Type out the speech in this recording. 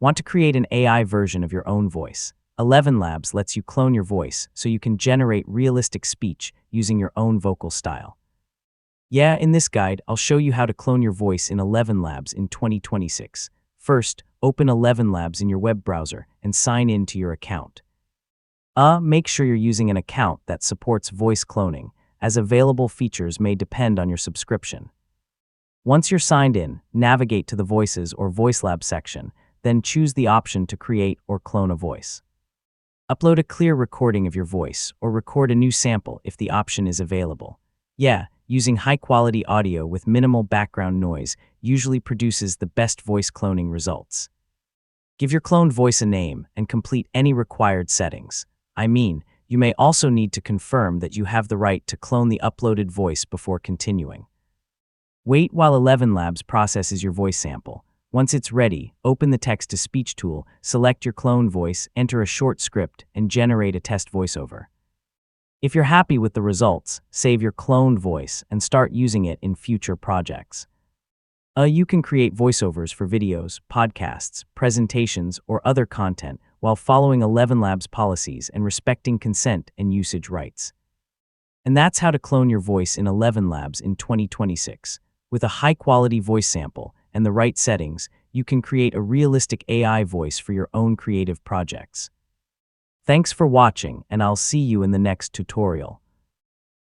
Want to create an AI version of your own voice? ElevenLabs lets you clone your voice so you can generate realistic speech using your own vocal style. Yeah, in this guide, I'll show you how to clone your voice in ElevenLabs in 2026. First, open ElevenLabs in your web browser and sign in to your account. Make sure you're using an account that supports voice cloning, as available features may depend on your subscription. Once you're signed in, navigate to the Voices or VoiceLab section, then choose the option to create or clone a voice. Upload a clear recording of your voice or record a new sample if the option is available. Yeah, using high-quality audio with minimal background noise usually produces the best voice cloning results. Give your cloned voice a name and complete any required settings. You may also need to confirm that you have the right to clone the uploaded voice before continuing. Wait while ElevenLabs processes your voice sample. Once it's ready, open the text-to-speech tool, select your clone voice, enter a short script, and generate a test voiceover. If you're happy with the results, save your cloned voice and start using it in future projects. You can create voiceovers for videos, podcasts, presentations, or other content while following ElevenLabs policies and respecting consent and usage rights. And that's how to clone your voice in ElevenLabs in 2026. With a high-quality voice sample and the right settings, you can create a realistic AI voice for your own creative projects. Thanks for watching, and I'll see you in the next tutorial.